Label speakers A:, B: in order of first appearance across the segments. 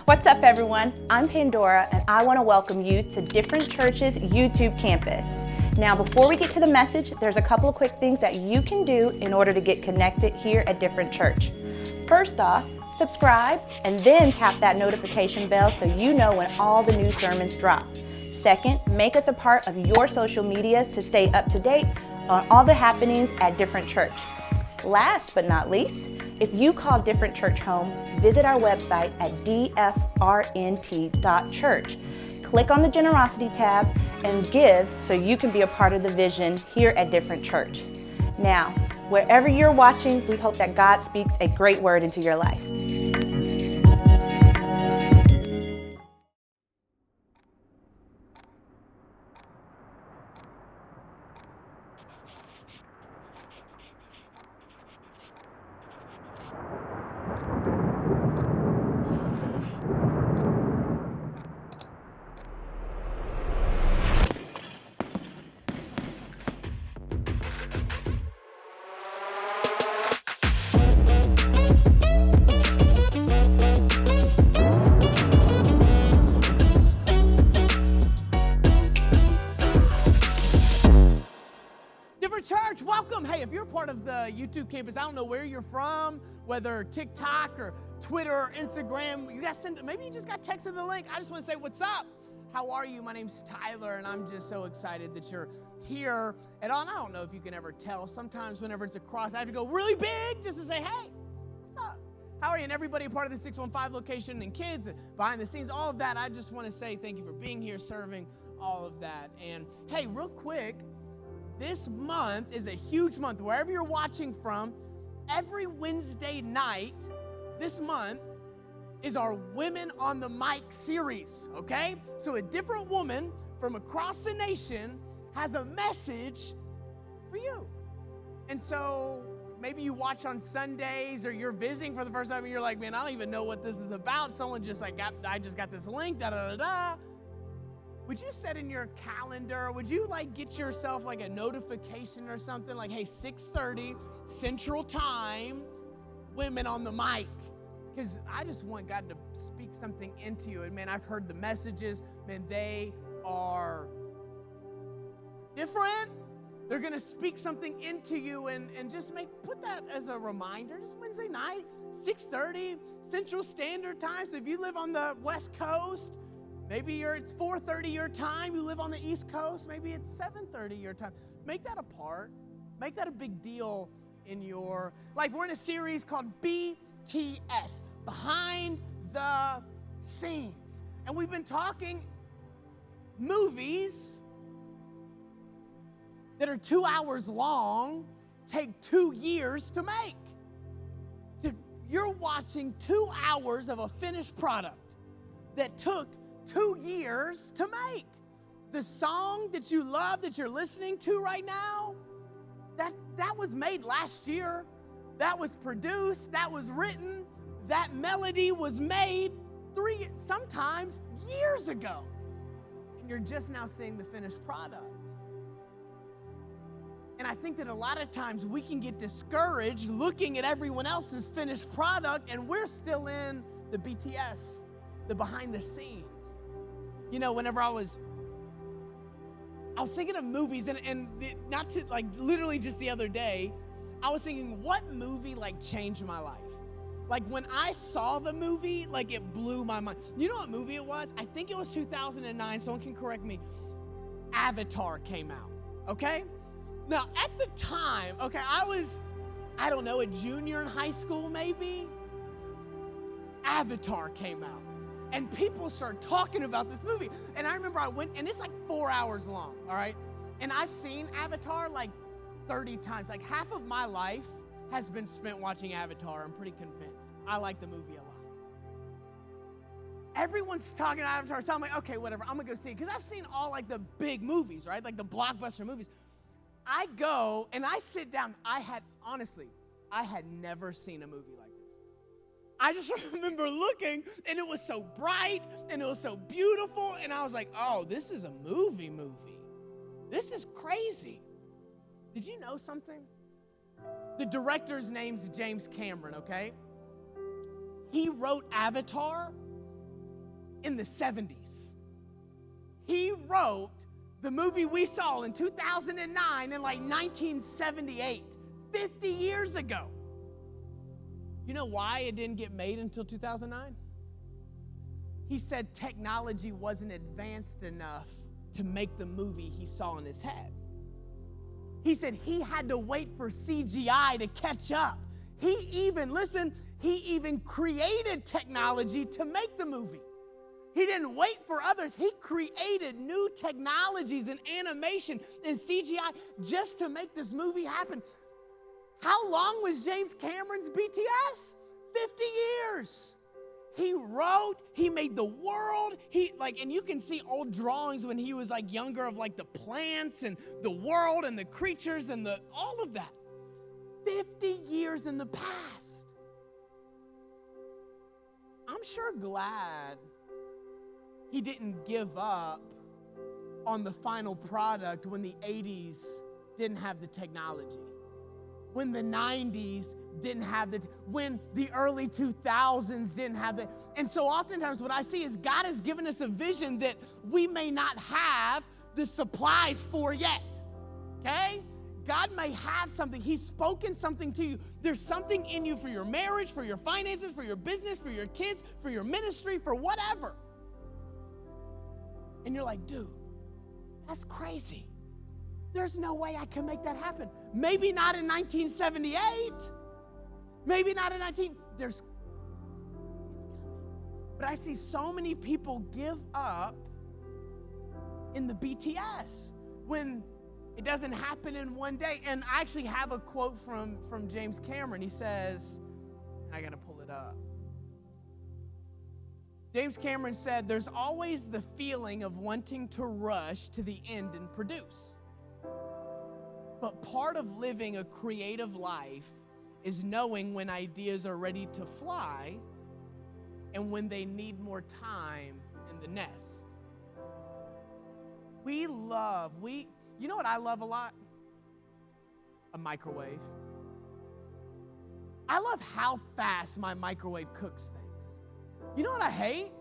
A: What's up, everyone? I'm Pandora, and I want to welcome you to Different Church's YouTube campus. Now, before we get to the message, there's a couple of quick things that you can do in order to get connected here at Different Church. First off, subscribe and then tap that notification bell so you know when all the new sermons drop. Second, make us a part of your social media to stay up to date on all the happenings at Different Church. Last but not least, if you call Different Church home, visit our website at dfrnt.church. Click on the Generosity tab and give so you can be a part of the vision here at Different Church. Now, wherever you're watching, we hope that God speaks a great word into your life.
B: Church, welcome. Hey, if you're part of the YouTube campus, I don't know where you're from, whether TikTok or Twitter or Instagram, you guys maybe you just got texted the link. I just want to say, what's up? How are you? My name's Tyler, and I'm just so excited that you're here. And I don't know if you can ever tell. Sometimes whenever it's across, I have to go really big just to say, hey, what's up? How are you? And everybody a part of the 615 location and kids and behind the scenes, all of that, I just want to say thank you for being here, serving, all of that. And hey, real quick, this month is a huge month. Wherever you're watching from, every Wednesday night this month is our Women on the Mic series, okay? So a different woman from across the nation has a message for you. And so maybe you watch on Sundays or you're visiting for the first time and you're like, man, I don't even know what this is about. Someone just I just got this link, da-da-da-da. Would you set in your calendar, would you get yourself a notification or something like, hey, 6:30 Central Time, Women on the Mic? Because I just want God to speak something into you. And man, I've heard the messages, man, they are different. They're gonna speak something into you and just put that as a reminder. Just Wednesday night, 6:30 Central Standard Time. So if you live on the West Coast, maybe it's 4:30 your time. You live on the East Coast. Maybe it's 7:30 your time. Make that a part. Make that a big deal in your life. We're in a series called BTS, Behind the Scenes. And we've been talking movies that are 2 hours long, take 2 years to make. You're watching 2 hours of a finished product that took 2 years to make. The song that you love, that you're listening to right now, that was made last year. That was produced, that was written, that melody was made sometimes years ago. And you're just now seeing the finished product. And I think that a lot of times we can get discouraged looking at everyone else's finished product and we're still in the BTS, the behind the scenes. You know, whenever I was thinking of movies, and not to literally just the other day, I was thinking, what movie changed my life? When I saw the movie, it blew my mind. You know what movie it was? I think it was 2009. Someone can correct me. Avatar came out. Okay. Now at the time, okay, I was, I don't know, a junior in high school maybe. Avatar came out. And people started talking about this movie. And I remember I went, and it's 4 hours long, all right? And I've seen Avatar 30 times. Half of my life has been spent watching Avatar. I'm pretty convinced. I like the movie a lot. Everyone's talking about Avatar, so I'm like, okay, whatever, I'm gonna go see it. Because I've seen all the big movies, right? The blockbuster movies. I go, and I sit down. I had never seen a movie like this. I just remember looking, and it was so bright, and it was so beautiful, and I was like, oh, this is a movie. This is crazy. Did you know something? The director's name's James Cameron, okay? He wrote Avatar in the 70s. He wrote the movie we saw in 2009 in like 1978, 50 years ago. You know why it didn't get made until 2009? He said technology wasn't advanced enough to make the movie he saw in his head. He said he had to wait for CGI to catch up. He even created technology to make the movie. He didn't wait for others. He created new technologies and animation and CGI just to make this movie happen. How long was James Cameron's BTS? 50 years. He wrote, he made the world, and you can see old drawings when he was like younger of like the plants and the world and the creatures and all of that. 50 years in the past. I'm sure glad he didn't give up on the final product when the 80s didn't have the technology, when the 90s didn't have when the early 2000s didn't have the. And so oftentimes what I see is God has given us a vision that we may not have the supplies for yet, okay? God may have something. He's spoken something to you. There's something in you for your marriage, for your finances, for your business, for your kids, for your ministry, for whatever. And you're like, dude, that's crazy. There's no way I can make that happen. Maybe not in 1978. Maybe not in it's coming. But I see so many people give up in the BTS when it doesn't happen in one day. And I actually have a quote from James Cameron. He says, I got to pull it up. James Cameron said, there's always the feeling of wanting to rush to the end and produce. But part of living a creative life is knowing when ideas are ready to fly and when they need more time in the nest. You know what I love a lot? A microwave. I love how fast my microwave cooks things. You know what I hate?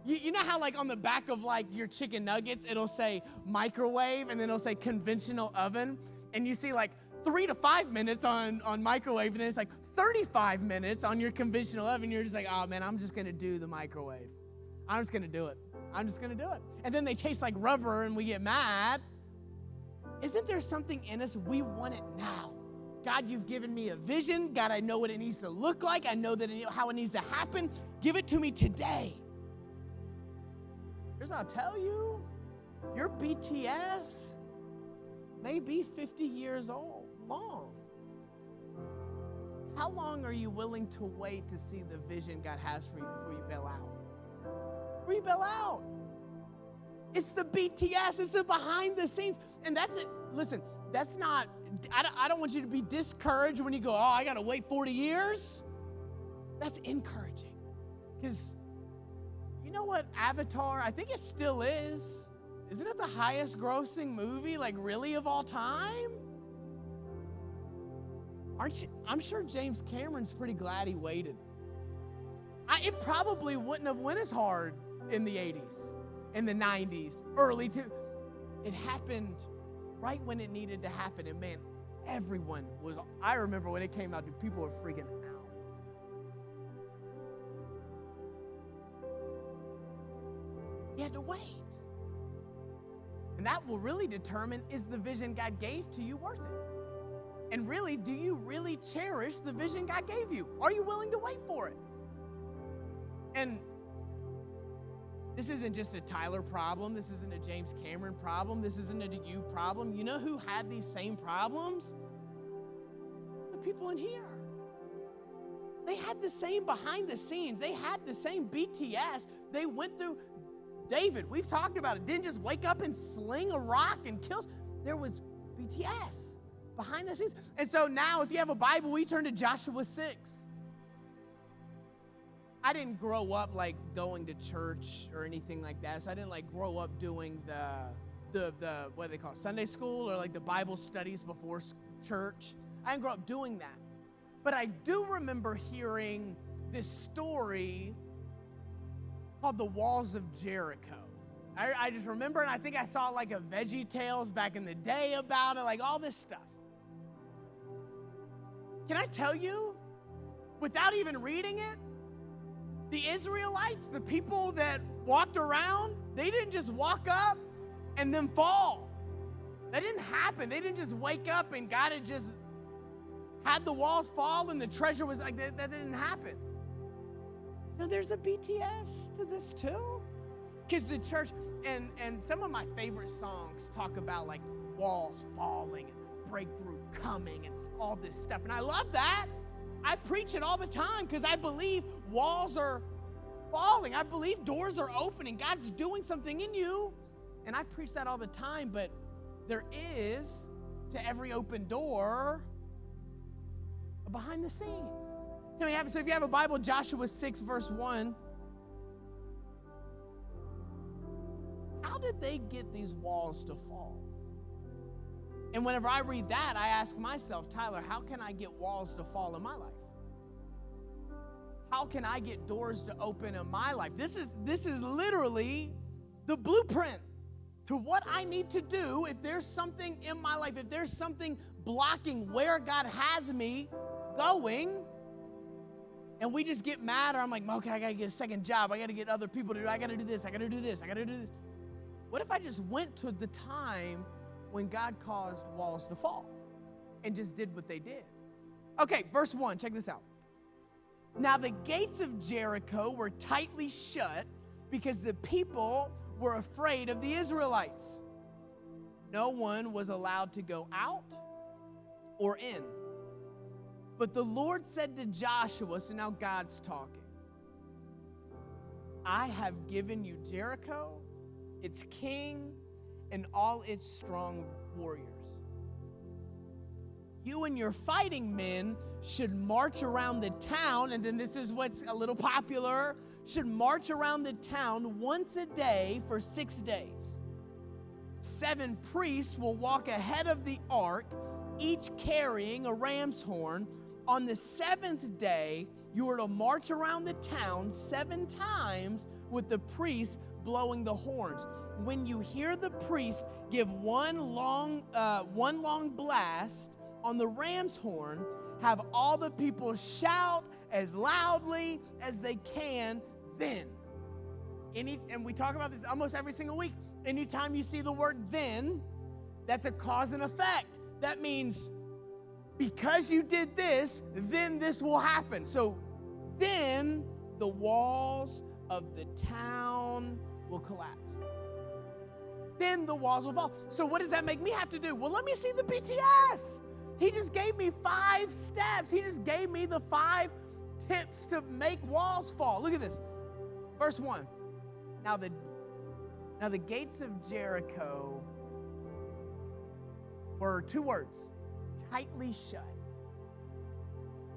B: You know how like on the back of like your chicken nuggets, it'll say microwave and then it'll say conventional oven, and you see like 3 to 5 minutes on microwave, and then it's like 35 minutes on your conventional oven. You're just like, oh man, I'm just gonna do the microwave. I'm just gonna do it. And then they taste like rubber and we get mad. Isn't there something in us, we want it now? God, you've given me a vision. God, I know what it needs to look like. I know how it needs to happen. Give it to me today. Here's what I'll tell you. Your BTS may be 50 years long. How long are you willing to wait to see the vision God has for you before you bail out? Before you bail out. It's the BTS. It's the behind the scenes. And that's it. Listen, that's not, I don't want you to be discouraged when you go, oh, I got to wait 40 years. That's encouraging. Because you know what, Avatar, I think it still is. Isn't it the highest grossing movie, like really of all time? I'm sure James Cameron's pretty glad he waited. It probably wouldn't have went as hard in the 80s, in the 90s, early too. It happened right when it needed to happen. And man, I remember when it came out, dude, people were freaking out. You had to wait. And that will really determine, is the vision God gave to you worth it? And really, do you really cherish the vision God gave you? Are you willing to wait for it? And this isn't just a Tyler problem. This isn't a James Cameron problem. This isn't a you problem. You know who had these same problems? The people in here. They had the same behind the scenes. They had the same BTS. They went through. David, we've talked about it, didn't just wake up and sling a rock and kill. There was BTS behind the scenes. And so now if you have a Bible, we turn to Joshua 6. I didn't grow up like going to church or anything like that. So I didn't like grow up doing the what do they call it, Sunday school, or like the Bible studies before church. I didn't grow up doing that. But I do remember hearing this story called the Walls of Jericho. I just remember, and I think I saw like a Veggie Tales back in the day about it, like all this stuff. Can I tell you, without even reading it, the Israelites, the people that walked around, they didn't just walk up and then fall. That didn't happen. They didn't just wake up and God had just had the walls fall and the treasure was like, that didn't happen. You know, there's a BTS to this too. Because the church, and some of my favorite songs talk about like walls falling and breakthrough coming and all this stuff. And I love that. I preach it all the time because I believe walls are falling. I believe doors are opening. God's doing something in you. And I preach that all the time, but there is, to every open door, a behind the scenes. So if you have a Bible, Joshua 6, verse 1. How did they get these walls to fall? And whenever I read that, I ask myself, Tyler, how can I get walls to fall in my life? How can I get doors to open in my life? This is literally the blueprint to what I need to do if there's something in my life, if there's something blocking where God has me going, and we just get mad, or I'm like, okay, I got to get a second job. I got to get other people to do, I got to do this. I got to do this. I got to do this. What if I just went to the time when God caused walls to fall and just did what they did? Okay, verse 1, check this out. Now the gates of Jericho were tightly shut because the people were afraid of the Israelites. No one was allowed to go out or in. But the Lord said to Joshua, so now God's talking, I have given you Jericho, its king, and all its strong warriors. You and your fighting men should march around the town, and then this is what's a little popular, should march around the town once a day for 6 days. 7 priests will walk ahead of the ark, each carrying a ram's horn. On the 7th day, you are to march around the town 7 times with the priests blowing the horns. When you hear the priest give one long blast on the ram's horn, have all the people shout as loudly as they can then. And we talk about this almost every single week. Anytime you see the word then, that's a cause and effect. That means because you did this, then this will happen. So then the walls of the town will collapse. Then the walls will fall. So what does that make me have to do? Well, let me see the BTS. He just gave me 5 steps. He just gave me the 5 tips to make walls fall. Look at this. Verse 1. Now the gates of Jericho were 2 words. Tightly shut.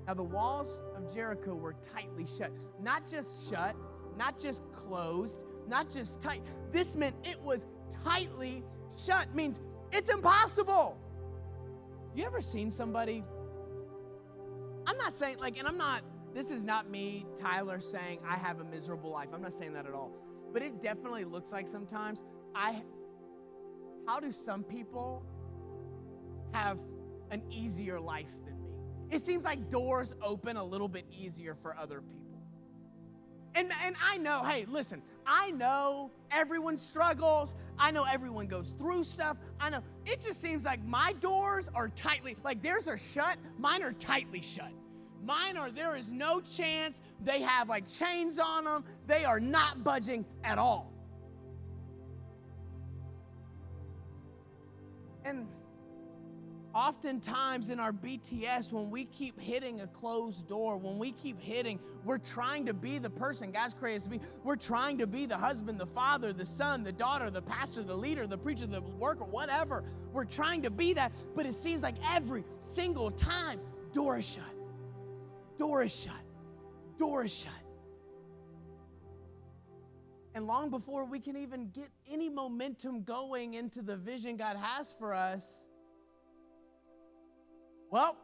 B: Now the walls of Jericho were tightly shut. Not just shut, not just closed, not just tight. This meant it was tightly shut. Means it's impossible. You ever seen somebody? I'm not saying this is not me, Tyler, saying I have a miserable life. I'm not saying that at all. But it definitely looks like sometimes how do some people have an easier life than me? It seems like doors open a little bit easier for other people. And I know, hey, listen, I know everyone struggles. I know everyone goes through stuff. I know it just seems like my doors are tightly, like theirs are shut, mine are tightly shut. There is no chance. They have like chains on them. They are not budging at all. And oftentimes in our BTS, when we keep hitting a closed door, we're trying to be the person God's created us to be. We're trying to be the husband, the father, the son, the daughter, the pastor, the leader, the preacher, the worker, whatever. We're trying to be that, but it seems like every single time, door is shut. Door is shut. Door is shut. And long before we can even get any momentum going into the vision God has for us, well,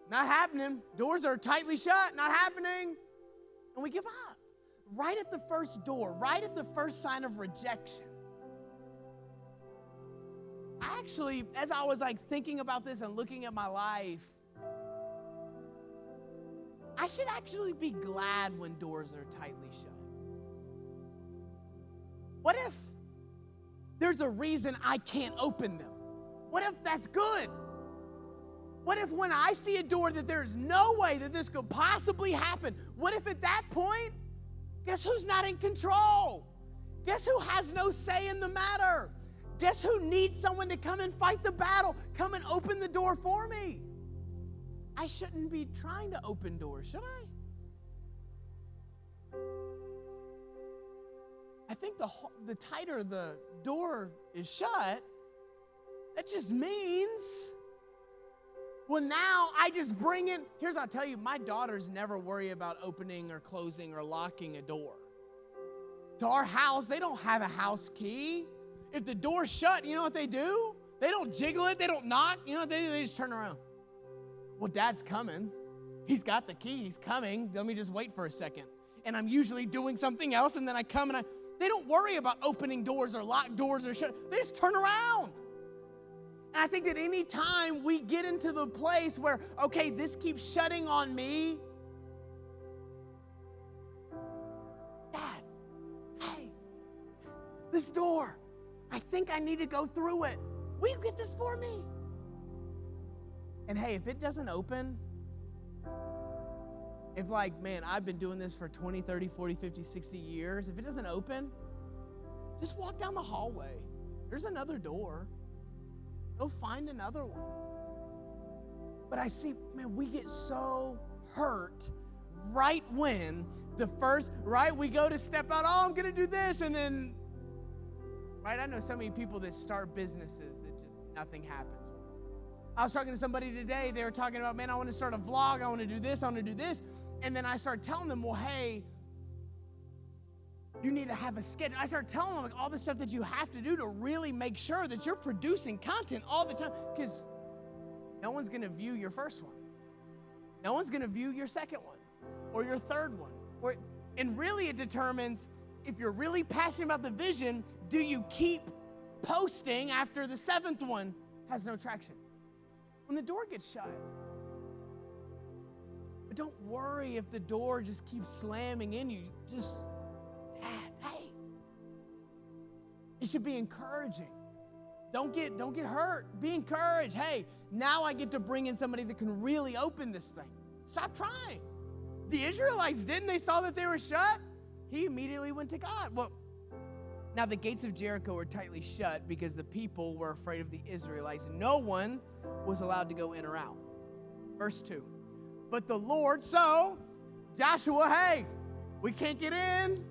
B: not happening. Doors are tightly shut, not happening. And we give up. right at the first door, right at the first sign of rejection. I actually, as I was like thinking about this and looking at my life, I should actually be glad when doors are tightly shut. What if there's a reason I can't open them? What if that's good? What if when I see a door that there's no way that this could possibly happen? What if at that point, guess who's not in control? Guess who has no say in the matter? Guess who needs someone to come and fight the battle? Come and open the door for me. I shouldn't be trying to open doors, should I? I think the tighter the door is shut, that just means, well, now I just bring in, here's what I'll tell you, my daughters never worry about opening or closing or locking a door. To our house, they don't have a house key. If the door's shut, you know what they do? They don't jiggle it, they don't knock. You know what they do? They just turn around. Well, Dad's coming. He's got the key, he's coming. Let me just wait for a second. And I'm usually doing something else, and then I come and they don't worry about opening doors or locked doors or shut. They just turn around. And I think that any time we get into the place where, okay, this keeps shutting on me, Dad, hey, this door, I think I need to go through it. Will you get this for me? And hey, if it doesn't open, if like, man, I've been doing this for 20, 30, 40, 50, 60 years, if it doesn't open, just walk down the hallway. There's another door. Go find another one. But I see, man, we get so hurt right when we go to step out, oh, I'm going to do this, and then, right, I know so many people that start businesses that just nothing happens with them. I was talking to somebody today, they were talking about, man, I want to start a vlog, I want to do this, I want to do this, and then I started telling them, well, hey, you need to have a schedule. I started telling them like all the stuff that you have to do to really make sure that you're producing content all the time, because no one's going to view your first one. No one's going to view your second one or your third one. And really it determines if you're really passionate about the vision, do you keep posting after the seventh one has no traction? When the door gets shut. But don't worry if the door just keeps slamming in you. Just, Dad, hey. It should be encouraging. Don't get hurt. Be encouraged. Hey, now I get to bring in somebody that can really open this thing. Stop trying. The Israelites didn't. They saw that they were shut. He immediately went to God. Well, now the gates of Jericho were tightly shut because the people were afraid of the Israelites. No one was allowed to go in or out. Verse 2. But the Lord, so Joshua, hey, we can't get in.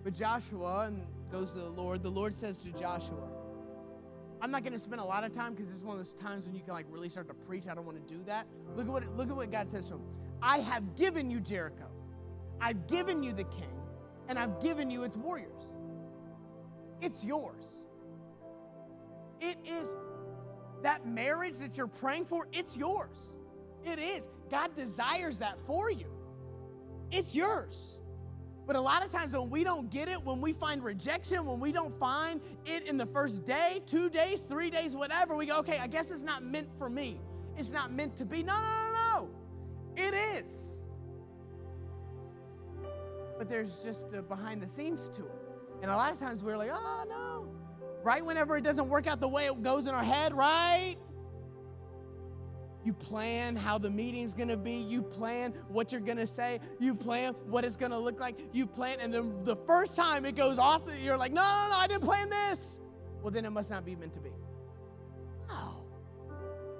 B: But Joshua, and goes to the Lord says to Joshua, I'm not going to spend a lot of time because this is one of those times when you can like really start to preach. I don't want to do that. Look at what God says to him. I have given you Jericho. I've given you the king, and I've given you its warriors. It's yours. It is that marriage that you're praying for, it's yours. It is. God desires that for you. It's yours. But a lot of times when we don't get it, when we find rejection, when we don't find it in the first day, 2 days, 3 days, whatever, we go, okay, I guess it's not meant for me. It's not meant to be. No. It is. But there's just a behind the scenes to it. And a lot of times we're like, oh, no. Right whenever it doesn't work out the way it goes in our head, right? You plan how the meeting's going to be. You plan what you're going to say. You plan what it's going to look like. You plan, and then the first time it goes off, you're like, no, I didn't plan this. Well, then it must not be meant to be.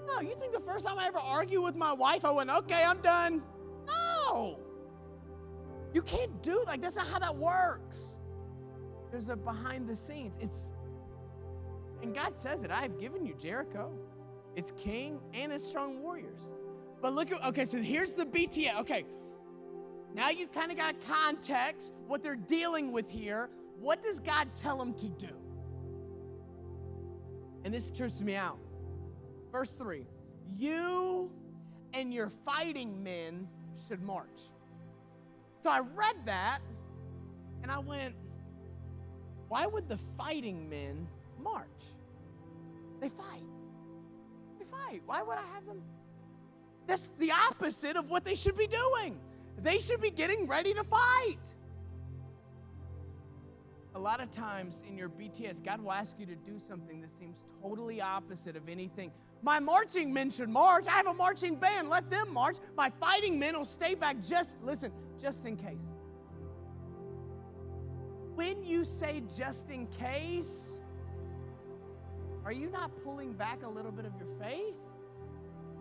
B: No, you think the first time I ever argued with my wife, I went, okay, I'm done. No. You can't do, like, that's not how that works. There's a behind the scenes. And God says it, I've given you Jericho. It's king and it's strong warriors. But look at, okay, so here's the BTS. Okay, now you kind of got context, what they're dealing with here. What does God tell them to do? And this trips me out. Verse 3, you and your fighting men should march. So I read that, And I went, why would the fighting men march? They fight. They fight. Why would I have them? That's the opposite of what they should be doing. They should be getting ready to fight. A lot of times in your BTS, God will ask you to do something that seems totally opposite of anything. My marching men should march. I have a marching band. Let them march. My fighting men will stay back just in case. When you say just in case, are you not pulling back a little bit of your faith?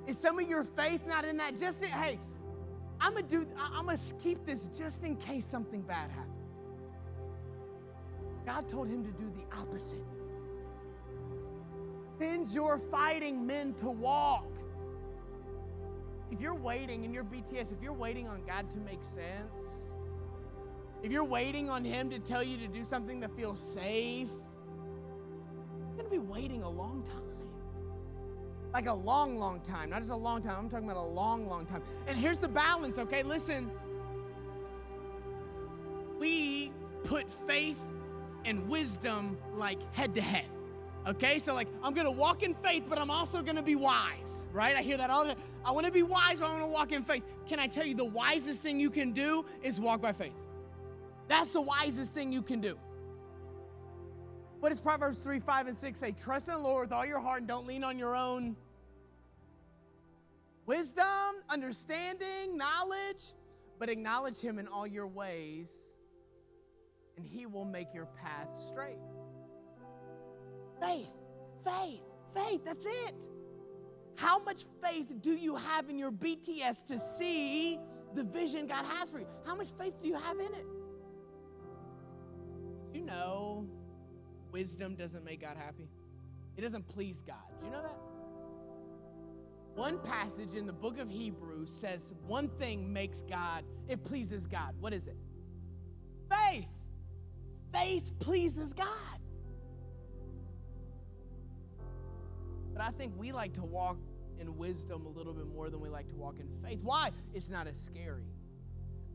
B: Is some of your faith not in that hey, I'm gonna keep this just in case something bad happens. God told him to do the opposite. Send your fighting men to walk. If you're waiting in your BTS, if you're waiting on God to make sense, if you're waiting on him to tell you to do something that feels safe, you're gonna be waiting a long time. Like a long, long time. Not just a long time, I'm talking about a long, long time. And here's the balance, okay? Listen. We put faith and wisdom like head to head. Okay, so like I'm gonna walk in faith, but I'm also gonna be wise, right? I hear that all the time. I wanna be wise, but I wanna walk in faith. Can I tell you the wisest thing you can do is walk by faith? That's the wisest thing you can do. What does Proverbs 3, 5, and 6 say? Trust in the Lord with all your heart and don't lean on your own wisdom, understanding, knowledge, but acknowledge him in all your ways, and he will make your path straight. Faith, faith, faith, that's it. How much faith do you have in your BTS to see the vision God has for you? How much faith do you have in it? Do you know wisdom doesn't make God happy? It doesn't please God. Do you know that? One passage in the book of Hebrews says one thing makes God, it pleases God. What is it? Faith. Faith pleases God. But I think we like to walk in wisdom a little bit more than we like to walk in faith. Why? It's not as scary.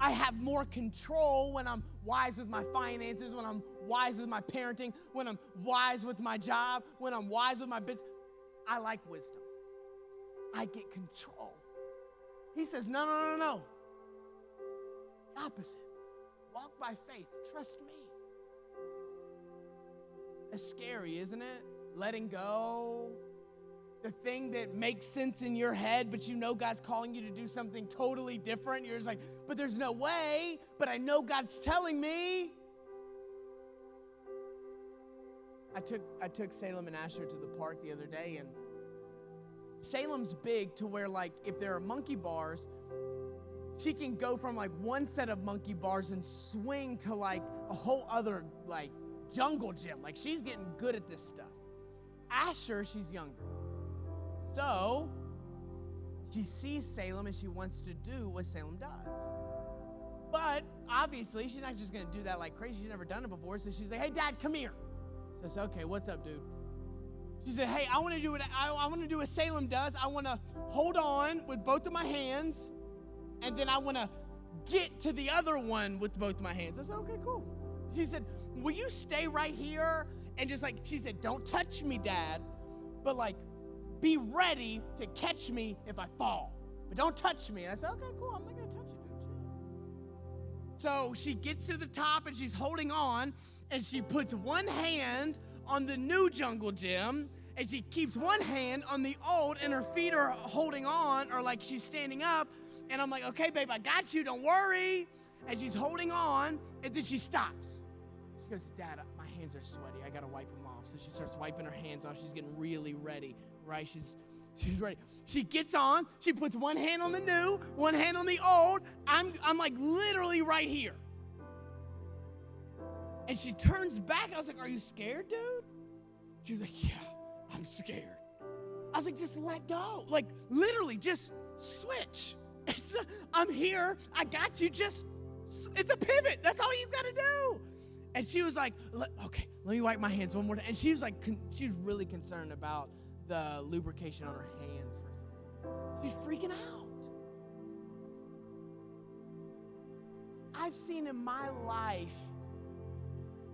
B: I have more control when I'm wise with my finances, when I'm wise with my parenting, when I'm wise with my job, when I'm wise with my business. I like wisdom. I get control. He says, no. Opposite. Walk by faith. Trust me. It's scary, isn't it? Letting go. The thing that makes sense in your head, but you know God's calling you to do something totally different. You're just like, but there's no way, but I know God's telling me. I took Salem and Asher to the park the other day, and Salem's big to where, like, if there are monkey bars, she can go from like one set of monkey bars and swing to like a whole other like jungle gym. Like, she's getting good at this stuff. Asher, she's younger. So she sees Salem and she wants to do what Salem does. But obviously, she's not just going to do that like crazy. She's never done it before. So she's like, hey, Dad, come here. So I said, okay, what's up, dude? She said, hey, I want to do what Salem does. I want to hold on with both of my hands, and then I want to get to the other one with both my hands. I said, okay, cool. She said, will you stay right here? And just like, she said, don't touch me, Dad, but like, be ready to catch me if I fall. But don't touch me. And I said, okay, cool. I'm not going to touch you, dude. Chill. So she gets to the top and she's holding on, and she puts one hand on the new jungle gym, and she keeps one hand on the old, and her feet are holding on, or like she's standing up. And I'm like, okay, babe, I got you. Don't worry. And she's holding on, and then she stops. She goes, Dad, my hands are sweaty. I got to wipe them off. So she starts wiping her hands off. She's getting really ready. Right? She's ready. She gets on. She puts one hand on the new, one hand on the old. I'm like literally right here. And she turns back. I was like, are you scared, dude? She's like, yeah, I'm scared. I was like, just let go. Like, literally, just switch. I'm here. I got you. It's a pivot. That's all you've got to do. And she was like, okay, let me wipe my hands one more time. And she was like, she was really concerned about the lubrication on her hands for some reason. She's freaking out. I've seen in my life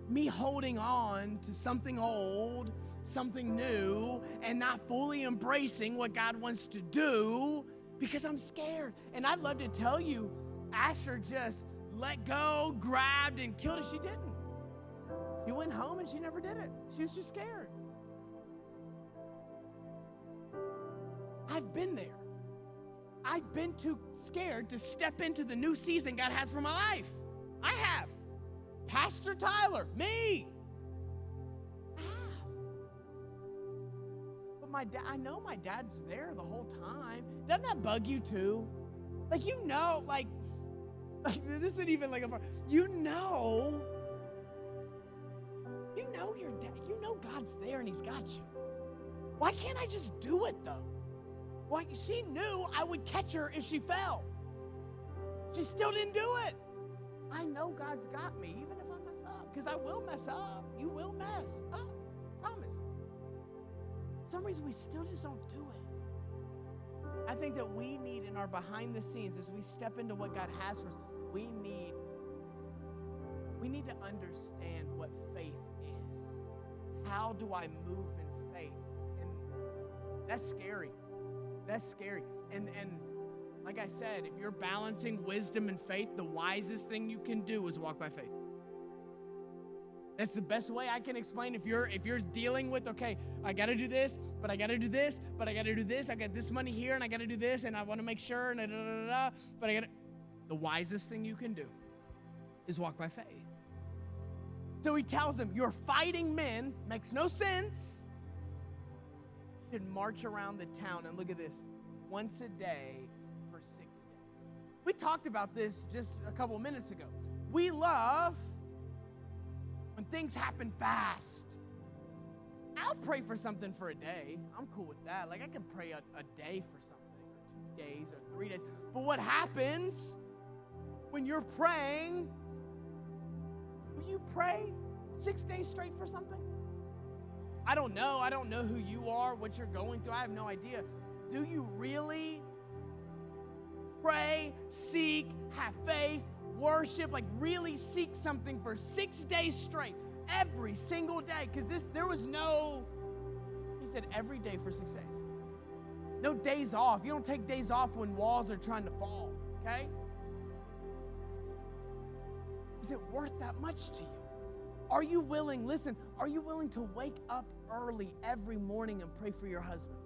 B: me holding on to something old, something new, and not fully embracing what God wants to do because I'm scared. And I'd love to tell you, Asher just let go, grabbed, and killed it. She didn't. She went home and she never did it. She was just scared. I've been there. I've been too scared to step into the new season God has for my life. I have. Pastor Tyler, me. I have. But my dad, I know my dad's there the whole time. Doesn't that bug you too? Like, you know, like this isn't even like you know your dad, you know God's there and he's got you. Why can't I just do it though? Why, she knew I would catch her if she fell. She still didn't do it. I know God's got me, even if I mess up, because I will mess up. You will mess up, promise. For some reason, we still just don't do it. I think that we need, in our behind the scenes, as we step into what God has for us, we need to understand what faith is. How do I move in faith? And that's scary. That's scary. And like I said, if you're balancing wisdom and faith, the wisest thing you can do is walk by faith. That's the best way I can explain. If you're dealing with, okay, I got to do this, but I got to do this, but I got to do this. I got this money here, and I got to do this, and I want to make sure, and but I got to. The wisest thing you can do is walk by faith. So he tells them, your fighting men, makes no sense, should march around the town, and look at this, once a day for 6 days. We talked about this just a couple minutes ago. We love when things happen fast. I'll pray for something for a day. I'm cool with that. Like, I can pray a day for something, or 2 days, or 3 days. But what happens when you're praying? Will you pray 6 days straight for something? I don't know. I don't know who you are, what you're going through. I have no idea. Do you really pray, seek, have faith, worship, like really seek something for 6 days straight, every single day? Because there was no, he said every day for 6 days. No days off. You don't take days off when walls are trying to fall, okay? Is it worth that much to you? Are you willing, listen, are you willing to wake up early every morning and pray for your husband,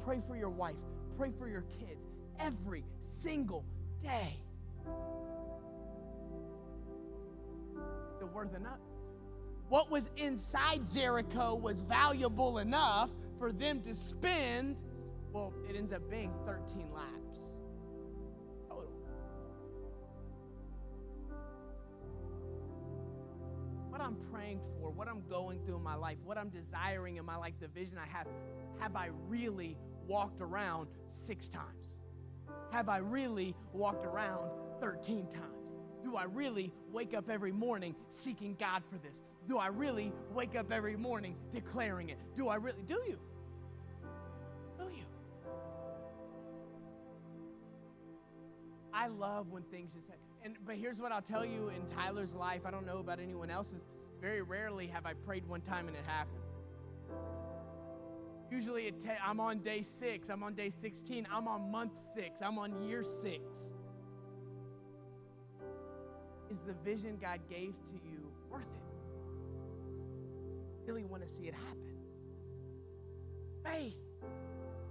B: pray for your wife, pray for your kids every single day? Is it worth enough? What was inside Jericho was valuable enough for them to spend, well, it ends up being 13 laps. What I'm praying for, what I'm going through in my life, what I'm desiring in my life, the vision I have I really walked around 6 times? Have I really walked around 13 times? Do I really wake up every morning seeking God for this? Do I really wake up every morning declaring it? Do I really? Do you? Do you? I love when things just happen. But here's what I'll tell you in Tyler's life. I don't know about anyone else's. Very rarely have I prayed one time and it happened. Usually I'm on day 6. I'm on day 16. I'm on month 6. I'm on year 6. Is the vision God gave to you worth it? Really want to see it happen? Faith.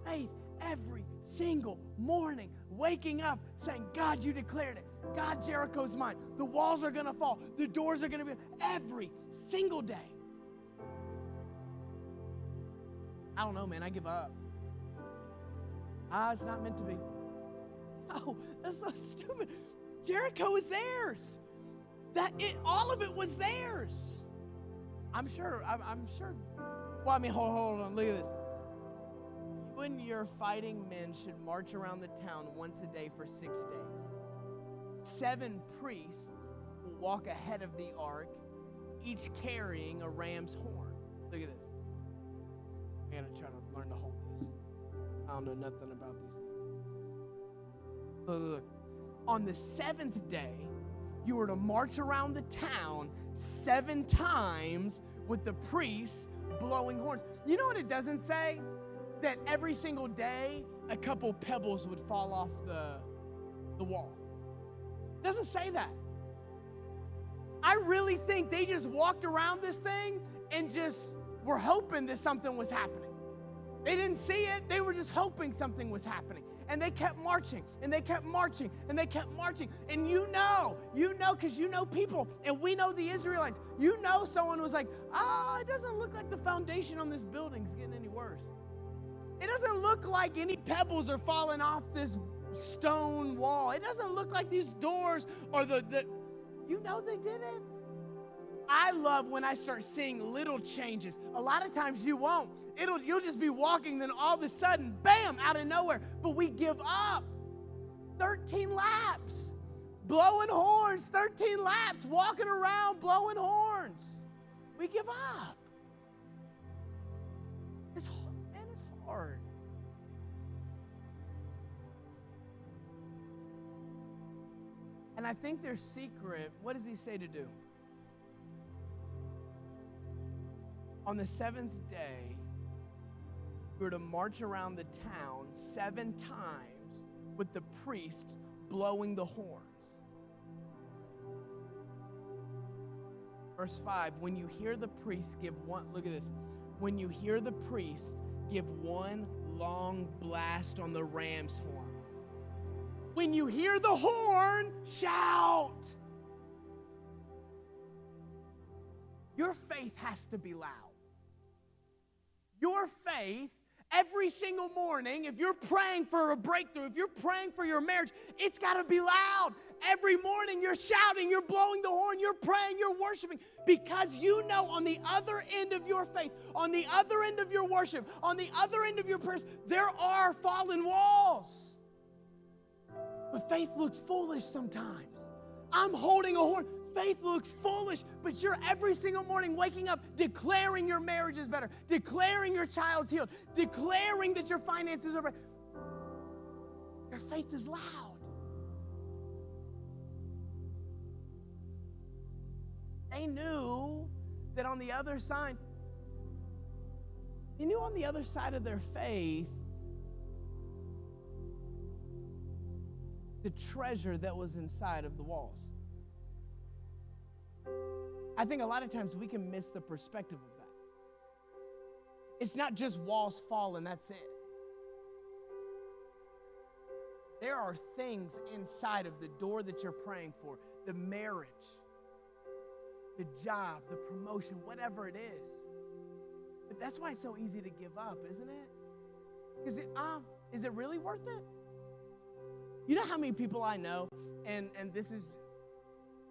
B: Faith. Every single morning, waking up, saying, God, you declared it. God, Jericho's mine. The walls are going to fall. The doors are going to be, every single day. I don't know, man. I give up. It's not meant to be. Oh, that's so stupid. Jericho is theirs. All of it was theirs. I'm sure. Well, I mean, hold on. Look at this. You and your fighting men should march around the town once a day for 6 days. 7 priests will walk ahead of the ark, each carrying a ram's horn. Look at this. I gotta try to learn to hold this. I don't know nothing about these things. Look. On the 7th day, you were to march around the town 7 times with the priests blowing horns. You know what it doesn't say? That every single day a couple pebbles would fall off the wall. It doesn't say that. I really think they just walked around this thing and just were hoping that something was happening. They didn't see it. They were just hoping something was happening. And they kept marching, and they kept marching, and they kept marching. And you know, because you know people, and we know the Israelites. You know someone was like, it doesn't look like the foundation on this building's getting any worse. It doesn't look like any pebbles are falling off this stone wall. It doesn't look like these doors or you know they did it. I love when I start seeing little changes. A lot of times you won't. You'll just be walking, then all of a sudden, bam, out of nowhere. But we give up. 13 laps, blowing horns, 13 laps, walking around, blowing horns. We give up. It's hard. And I think their secret, what does he say to do? On the 7th day, we were to march around the town 7 times with the priests blowing the horns. Verse 5, when you hear the priest give one, look at this. When you hear the priest give one long blast on the ram's horn. When you hear the horn, shout. Your faith has to be loud. Your faith, every single morning, if you're praying for a breakthrough, if you're praying for your marriage, it's got to be loud. Every morning you're shouting, you're blowing the horn, you're praying, you're worshiping, because you know on the other end of your faith, on the other end of your worship, on the other end of your prayers, there are fallen walls. But faith looks foolish sometimes. I'm holding a horn. Faith looks foolish, but you're every single morning waking up declaring your marriage is better, declaring your child's healed, declaring that your finances are better. Your faith is loud. They knew that on the other side, of their faith, the treasure that was inside of the walls. I think a lot of times we can miss the perspective of that. It's not just walls fall and that's it. There are things inside of the door that you're praying for, the marriage, the job, the promotion, whatever it is. But that's why it's so easy to give up, isn't it? Because is it really worth it? You know how many people I know, and this is,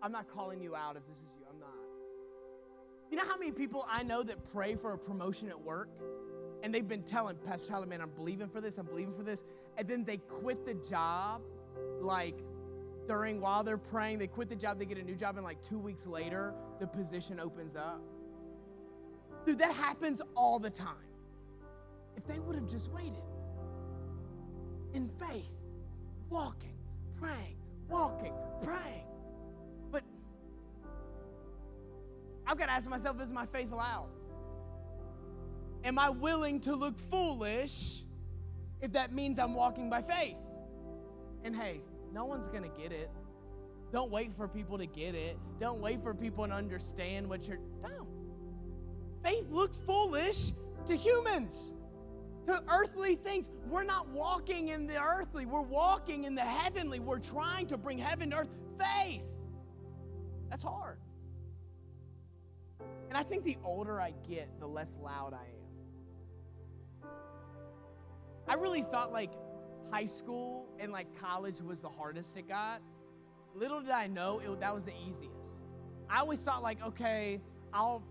B: I'm not calling you out if this is you, I'm not. You know how many people I know that pray for a promotion at work, and they've been telling Pastor Tyler, man, I'm believing for this, and then they quit the job, while they're praying, they quit the job, they get a new job, and 2 weeks later, the position opens up. Dude, that happens all the time. If they would have just waited in faith, walking, praying. But I've got to ask myself, is my faith loud? Am I willing to look foolish if that means I'm walking by faith? And hey, no one's going to get it. Don't wait for people to get it. Don't wait for people to understand what you're... No. Faith looks foolish to humans, to earthly things. We're not walking in the earthly. We're walking in the heavenly. We're trying to bring heaven to earth. Faith. That's hard. And I think the older I get, the less loud I am. I really thought high school and college was the hardest it got. Little did I know that was the easiest. I always thought okay, I'll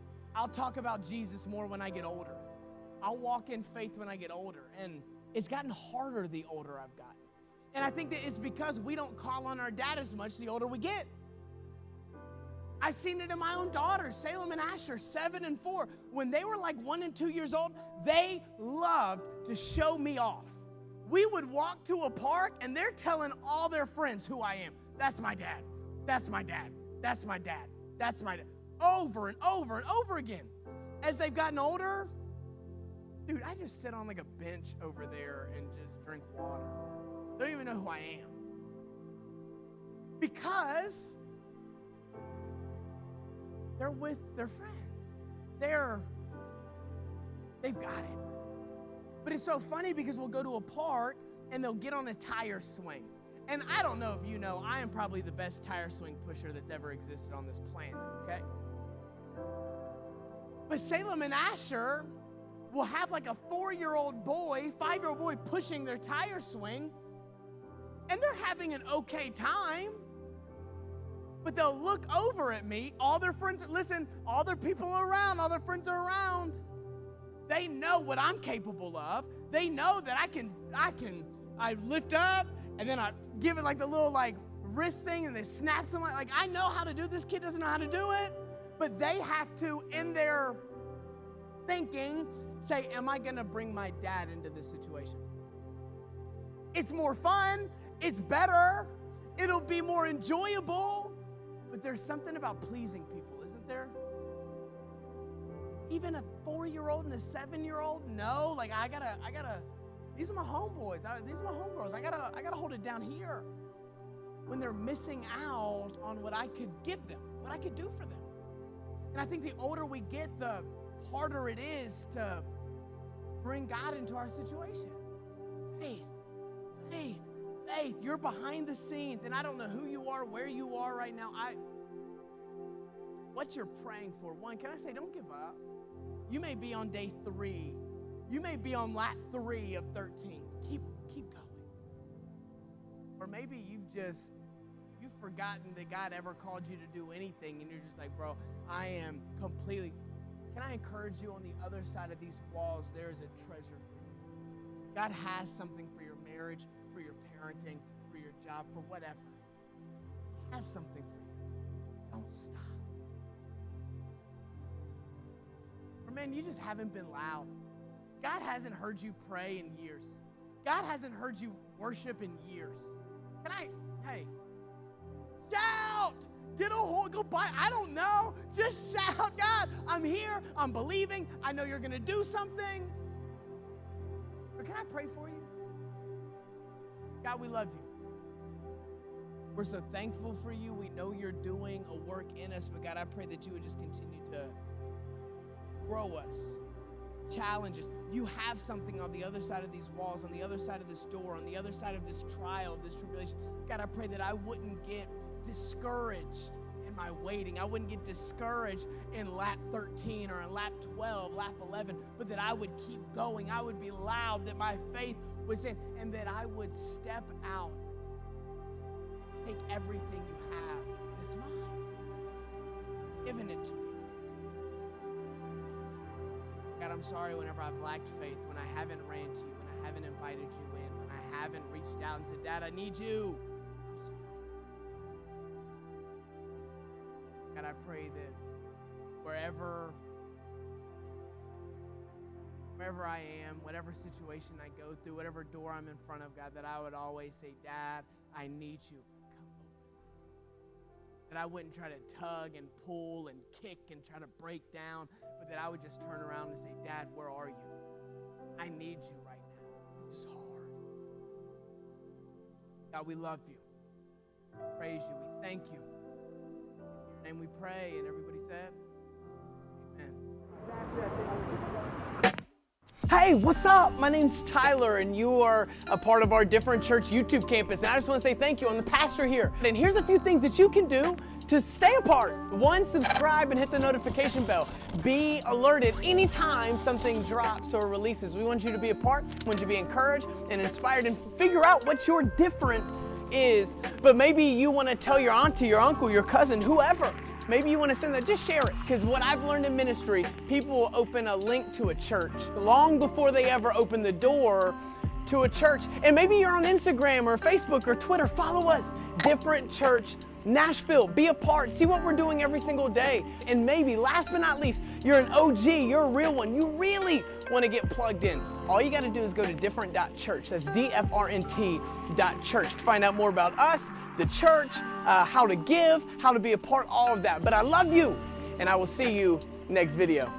B: talk about Jesus more when I get older. I'll walk in faith when I get older. And it's gotten harder the older I've gotten. And I think that it's because we don't call on our dad as much the older we get. I've seen it in my own daughters, Salem and Asher, 7 and 4. When they were 1 and 2 years old, they loved to show me off. We would walk to a park and they're telling all their friends who I am. That's my dad. That's my dad. That's my dad. That's my dad. over and over and over again. As they've gotten older, dude, I just sit on like a bench over there and just drink water. Don't even know who I am. Because they're with their friends. They've got it. But it's so funny because we'll go to a park and they'll get on a tire swing. And I don't know if you know, I am probably the best tire swing pusher that's ever existed on this planet, okay? But Salem and Asher will have like a 4-year-old boy, 5-year-old boy pushing their tire swing, and they're having an okay time. But they'll look over at me, all their friends, listen, all their people are around, all their friends are around. They know what I'm capable of. They know that I lift up, and then I give it like the little like wrist thing, and they snap something. Like, I know how to do it. This kid doesn't know how to do it. But they have to, in their thinking, say, am I gonna bring my dad into this situation? It's more fun, it's better, it'll be more enjoyable. But there's something about pleasing people, isn't there? Even a 4-year-old and a 7-year-old, no, like I gotta, these are my homeboys, these are my homegirls, I gotta hold it down here. When they're missing out on what I could give them, what I could do for them. And I think the older we get, the harder it is to bring God into our situation. Faith, faith, faith. You're behind the scenes, and I don't know who you are, where you are right now. What you're praying for. One, can I say, don't give up. You may be on day 3. You may be on lap 3 of 13. Keep going. Or maybe you've forgotten that God ever called you to do anything, and you're just like, bro, I am completely. Can I encourage you, on the other side of these walls, there is a treasure for you. God has something for your marriage, for your parenting, for your job, for whatever. He has something for you. Don't stop. Or man, you just haven't been loud. God hasn't heard you pray in years. God hasn't heard you worship in years. Hey, shout! Get a hold, go buy, I don't know. Just shout, God, I'm here, I'm believing, I know you're gonna do something. But can I pray for you? God, we love you. We're so thankful for you. We know you're doing a work in us, but God, I pray that you would just continue to grow us, challenge us. You have something on the other side of these walls, on the other side of this door, on the other side of this trial, this tribulation. God, I pray that I wouldn't get discouraged in my waiting. I wouldn't get discouraged in lap 13 or in lap 12, lap 11, but that I would keep going. I would be loud, that my faith was in, and that I would step out. Take everything you have. It's mine. Giving it to me. God, I'm sorry whenever I've lacked faith, when I haven't ran to you, when I haven't invited you in, when I haven't reached out and said, Dad, I need you. I'm sorry. God, I pray that wherever I am, whatever situation I go through, whatever door I'm in front of, God, that I would always say, Dad, I need you. Come open this. That I wouldn't try to tug and pull and kick and try to break down, but that I would just turn around and say, Dad, where are you? I need you right now. This is hard. God, we love you. We praise you. We thank you. In your name we pray, and everybody said, amen. Hey, what's up? My name's Tyler, and you are a part of our Different Church YouTube campus. And I just want to say thank you. I'm the pastor here. And here's a few things that you can do to stay a part. 1, subscribe and hit the notification bell. Be alerted anytime something drops or releases. We want you to be a part, we want you to be encouraged and inspired, and figure out what your different is. But maybe you want to tell your auntie, your uncle, your cousin, whoever. Maybe you want to send that, just share it. Because what I've learned in ministry, people will open a link to a church long before they ever open the door to a church. And maybe you're on Instagram or Facebook or Twitter. Follow us, Different Church Nashville. Be a part. See what we're doing every single day. And maybe, last but not least, you're an OG. You're a real one. You really want to get plugged in. All you got to do is go to different.church. That's DFRNT.church. Find out more about us, the church, how to give, how to be a part, all of that. But I love you. and I will see you next video.